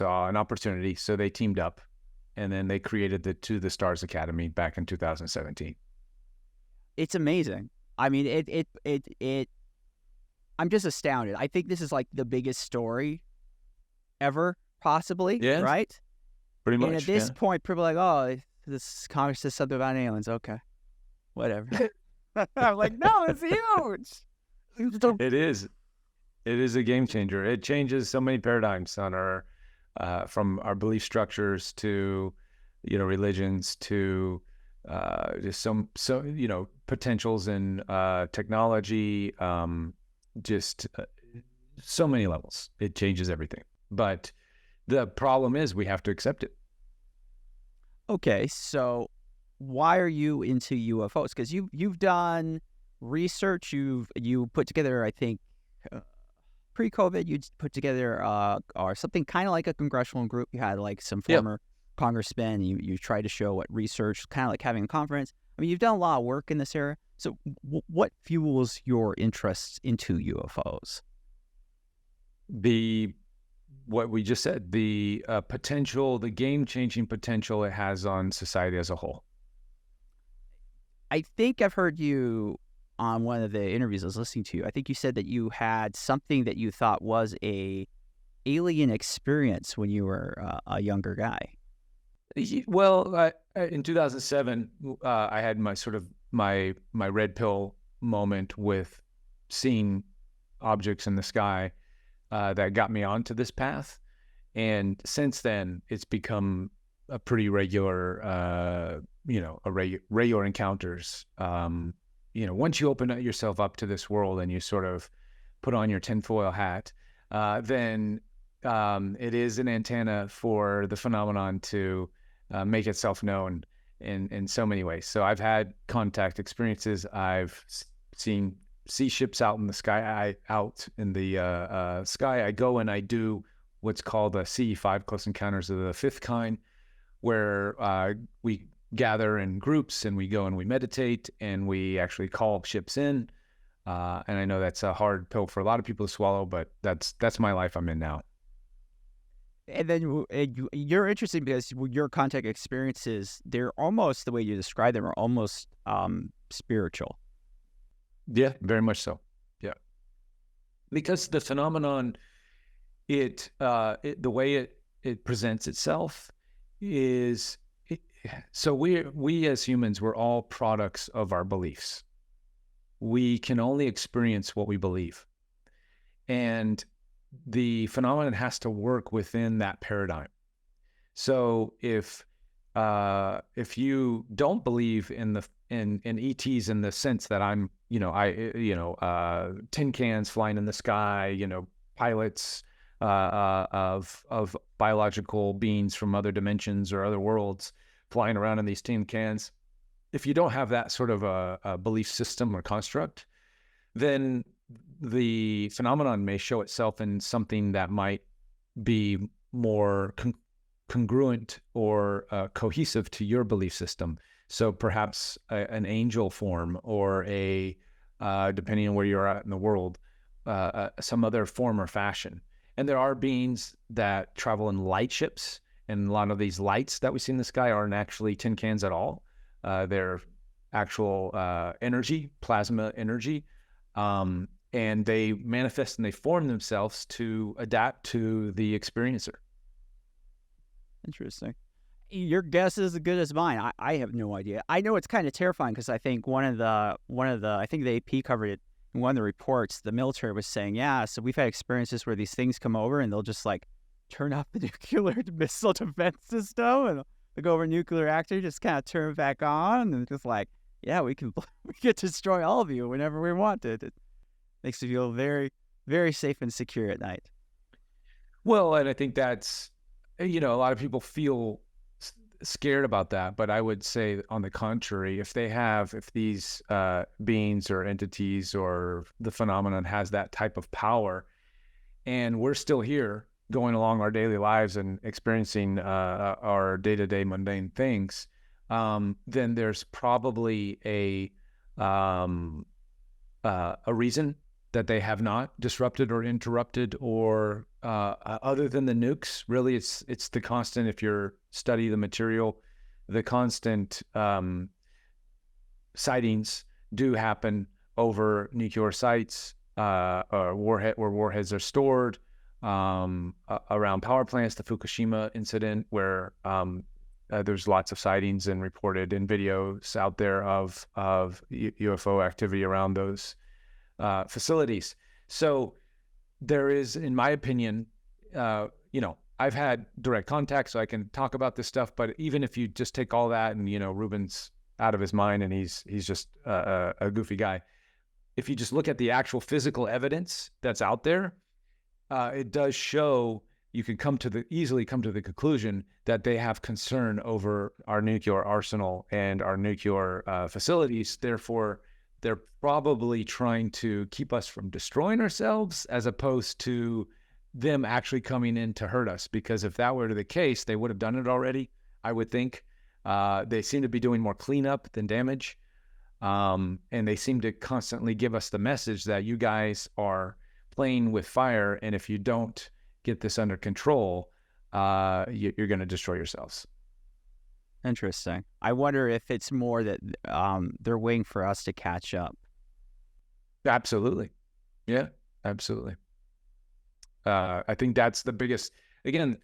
saw an opportunity, so they teamed up, and then they created the To the Stars Academy back in 2017. It's amazing. I mean, it I'm just astounded. I think this is like the biggest story ever, possibly, Yeah, right? pretty And much. at this Yeah, point, people are like, oh, this Congress says something about aliens. Okay, whatever. I'm like, no, it's huge. it is. It is a game changer. It changes so many paradigms on our, from our belief structures to, religions to just potentials in technology, just so many levels. It changes everything. But the problem is we have to accept it. Okay, so why are you into UFOs? Because you've done research. You put together, I think, pre-COVID, you put together or something kind of like a congressional group. You had like some Yep. former congressmen. You tried to show what research, kind of like having a conference. I mean, you've done a lot of work in this area. So what fuels your interest into UFOs? What we just said, the potential, the game-changing potential it has on society as a whole. I think I've heard you on one of the interviews I was listening to. I think you said that you had something that you thought was a alien experience when you were a younger guy. Well, in 2007, I had my sort of my red pill moment with seeing objects in the sky that got me onto this path. And since then, it's become a pretty regular, regular encounters. Once you open yourself up to this world and you sort of put on your tinfoil hat, then it is an antenna for the phenomenon to make itself known in so many ways. So I've had contact experiences. I've seen sea ships out in the sky. Sky. I go and I do what's called a CE5, Close Encounters of the Fifth Kind, where we gather in groups and we go and we meditate and we actually call ships in. And I know that's a hard pill for a lot of people to swallow, but that's my life I'm in now. And then you're interesting because your contact experiences, they're almost, the way you describe them, are almost spiritual. Yeah, very much so. Yeah. Because the phenomenon, the way it presents itself is, so we as humans, we're all products of our beliefs. We can only experience what we believe. And the phenomenon has to work within that paradigm. So if you don't believe in ETs in the sense that I'm, tin cans flying in the sky, pilots of biological beings from other dimensions or other worlds flying around in these tin cans. If you don't have that sort of a belief system or construct, then the phenomenon may show itself in something that might be more congruent or cohesive to your belief system. So perhaps an angel form or depending on where you're at in the world, some other form or fashion. And there are beings that travel in light ships, and a lot of these lights that we see in the sky aren't actually tin cans at all. They're actual energy, plasma energy. And they manifest and they form themselves to adapt to the experiencer. Interesting. Your guess is as good as mine. I have no idea. I know it's kind of terrifying because I think one of the I think the AP covered it in one of the reports. The military was saying, yeah, so we've had experiences where these things come over and they'll just like turn off the nuclear missile defense system and they'll go over a nuclear reactor, just kind of turn it back on, and just like, yeah, we can destroy all of you whenever we want it. It makes you feel very, very safe and secure at night. Well, and I think that's, a lot of people feel scared about that, but I would say on the contrary, if these beings or entities or the phenomenon has that type of power, and we're still here going along our daily lives and experiencing our day-to-day mundane things, then there's probably a reason that they have not disrupted or interrupted, or other than the nukes. Really, it's the constant. If you're study the material, the constant sightings do happen over nuclear sites, or where warheads are stored, around power plants. The Fukushima incident, where there's lots of sightings and reported in videos out there of UFO activity around those facilities. So there is, in my opinion, I've had direct contact, so I can talk about this stuff. But even if you just take all that, and Reuben's out of his mind, and he's just a goofy guy. If you just look at the actual physical evidence that's out there, it does show. You can easily come to the conclusion that they have concern over our nuclear arsenal and our nuclear facilities. Therefore, they're probably trying to keep us from destroying ourselves, as opposed to them actually coming in to hurt us. Because if that were the case, they would have done it already, I would think. They seem to be doing more cleanup than damage. And they seem to constantly give us the message that you guys are playing with fire, and if you don't get this under control, you're going to destroy yourselves. Interesting. I wonder if it's more that they're waiting for us to catch up. Absolutely. Yeah, absolutely. I think that's the biggest, again,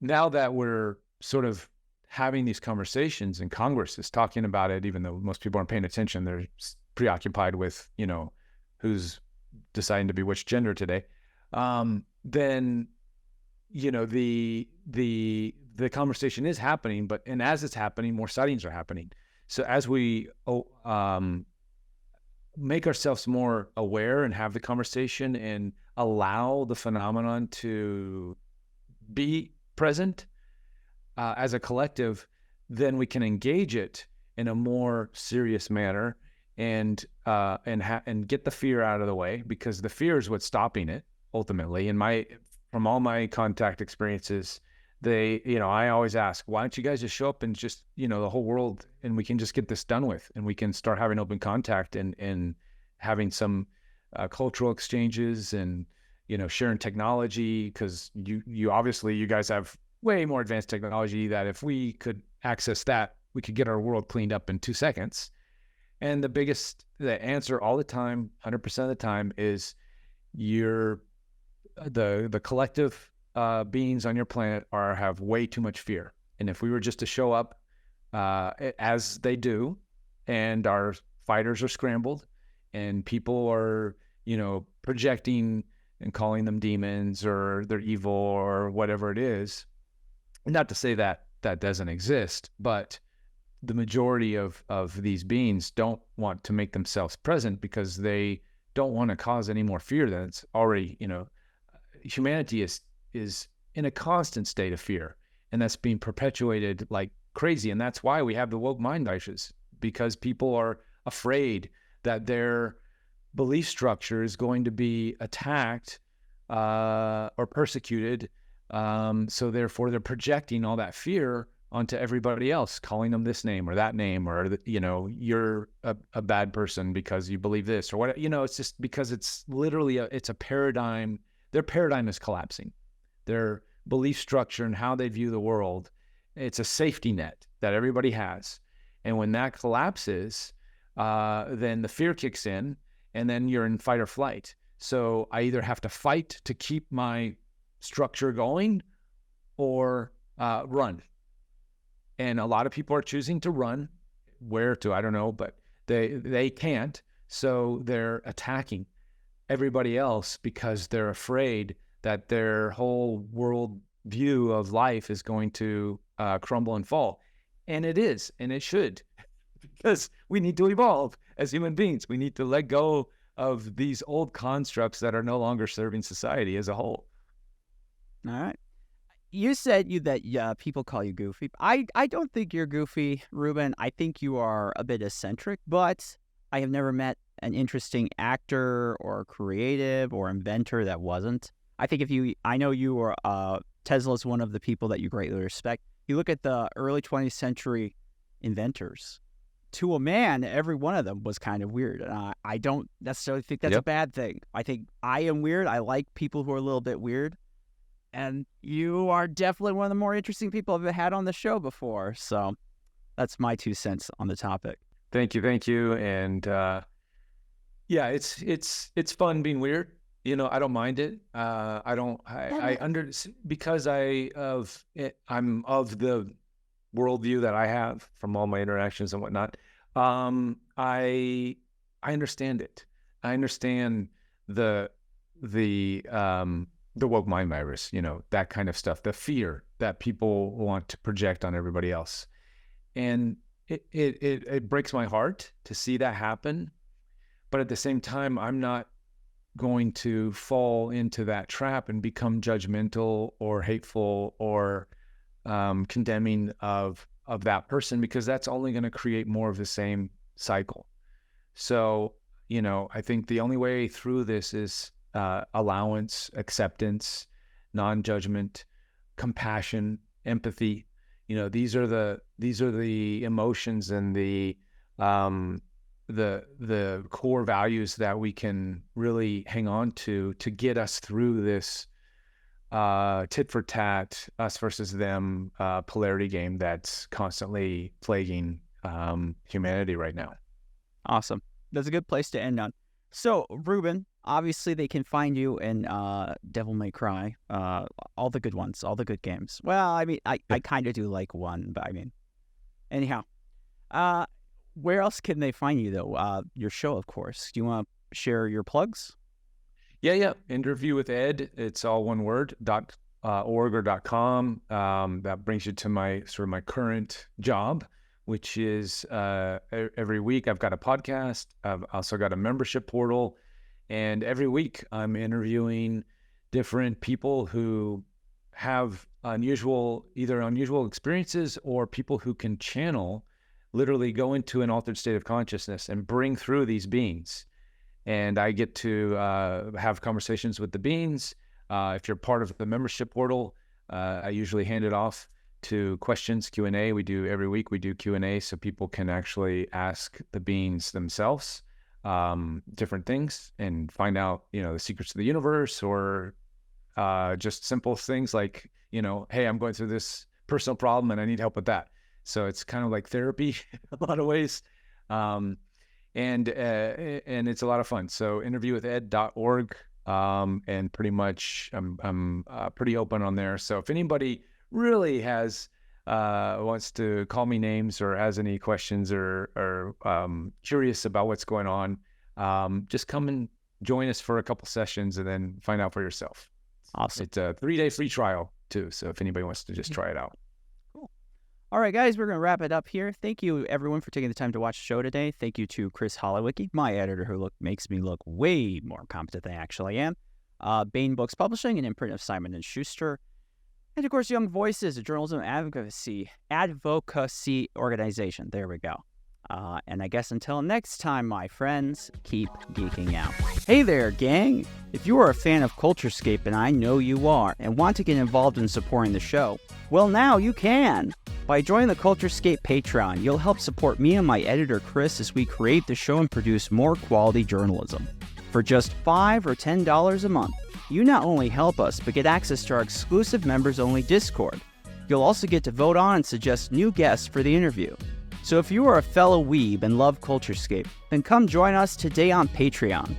now that we're sort of having these conversations, and Congress is talking about it, even though most people aren't paying attention, they're preoccupied with, who's deciding to be which gender today. Then, the conversation is happening, and as it's happening, more sightings are happening. So as we make ourselves more aware and have the conversation and allow the phenomenon to be present as a collective, then we can engage it in a more serious manner and get the fear out of the way, because the fear is what's stopping it ultimately. And from all my contact experiences, I always ask, why don't you guys just show up and just, the whole world, and we can just get this done with, and we can start having open contact and having some cultural exchanges, and, sharing technology, because you obviously, you guys have way more advanced technology that if we could access that, we could get our world cleaned up in 2 seconds. And the answer all the time, 100% of the time, is the collective beings on your planet have way too much fear. And if we were just to show up as they do, and our fighters are scrambled, and people are, projecting and calling them demons, or they're evil, or whatever it is, not to say that that doesn't exist, but the majority of these beings don't want to make themselves present, because they don't want to cause any more fear than it's already, humanity is in a constant state of fear, and that's being perpetuated like crazy. And that's why we have the woke mind dashes, because people are afraid that their belief structure is going to be attacked or persecuted. So therefore they're projecting all that fear onto everybody else, calling them this name or that name, or, you're a bad person because you believe this or what, it's just because it's literally it's a paradigm. Their paradigm is collapsing. Their belief structure and how they view the world, it's a safety net that everybody has. And when that collapses, then the fear kicks in, and then you're in fight or flight. So I either have to fight to keep my structure going, or run. And a lot of people are choosing to run. Where to, I don't know, but they can't. So they're attacking everybody else, because they're afraid that their whole world view of life is going to crumble and fall. And it is, and it should, because we need to evolve as human beings. We need to let go of these old constructs that are no longer serving society as a whole. All right. You said that people call you goofy. I don't think you're goofy, Reuben. I think you are a bit eccentric, but I have never met an interesting actor or creative or inventor that wasn't. I think I know you are, Tesla's one of the people that you greatly respect. You look at the early 20th century inventors, to a man, every one of them was kind of weird. And I don't necessarily think that's a bad thing. I think I am weird. I like people who are a little bit weird. And you are definitely one of the more interesting people I've had on the show before. So that's my 2 cents on the topic. Thank you. And yeah, it's fun being weird. You know, I don't mind it. Because I'm of the worldview that I have from all my interactions and whatnot. I understand it. I understand the woke mind virus, you know, that kind of stuff, the fear that people want to project on everybody else. And it breaks my heart to see that happen. But at the same time, I'm not going to fall into that trap and become judgmental or hateful or condemning of that person, because that's only going to create more of the same cycle. So, you know, I think the only way through this is allowance, acceptance, non-judgment, compassion, empathy. You know, these are the emotions and the core values that we can really hang on to get us through this tit for tat, us versus them polarity game that's constantly plaguing humanity right now. Awesome. That's a good place to end on. So, Reuben, obviously they can find you in Devil May Cry, all the good ones, all the good games. Well, I mean, I kind of do like one, but I mean, anyhow. Where else can they find you, though? Your show, of course. Do you want to share your plugs? Yeah. Interview with Ed. It's all one word, .org or .com. That brings you to my current job, which is every week I've got a podcast. I've also got a membership portal. And every week I'm interviewing different people who have unusual experiences, or people who can channel, literally go into an altered state of consciousness and bring through these beings. And I get to have conversations with the beings. If you're part of the membership portal, I usually hand it off to questions, Q&A. Every week we do Q&A, so people can actually ask the beings themselves different things and find out, you know, the secrets of the universe, or just simple things like, you know, hey, I'm going through this personal problem and I need help with that. So it's kind of like therapy in a lot of ways. And it's a lot of fun. So interviewwithed.org, and pretty much I'm pretty open on there. So if anybody really wants to call me names or has any questions or curious about what's going on, just come and join us for a couple sessions and then find out for yourself. Awesome. It's a 3-day free trial too. So if anybody wants to just try it out. All right, guys, we're going to wrap it up here. Thank you, everyone, for taking the time to watch the show today. Thank you to Chris Holowicki, my editor, who makes me look way more competent than I actually am. Bain Books Publishing, an imprint of Simon & Schuster. And, of course, Young Voices, a journalism advocacy organization. There we go. And I guess until next time, my friends, keep geeking out. Hey there, gang! If you are a fan of CultureScape, and I know you are, and want to get involved in supporting the show, well, now you can! By joining the CultureScape Patreon, you'll help support me and my editor Chris as we create the show and produce more quality journalism. For just $5 or $10 a month, you not only help us, but get access to our exclusive members-only Discord. You'll also get to vote on and suggest new guests for the interview. So if you are a fellow weeb and love CultureScape, then come join us today on Patreon.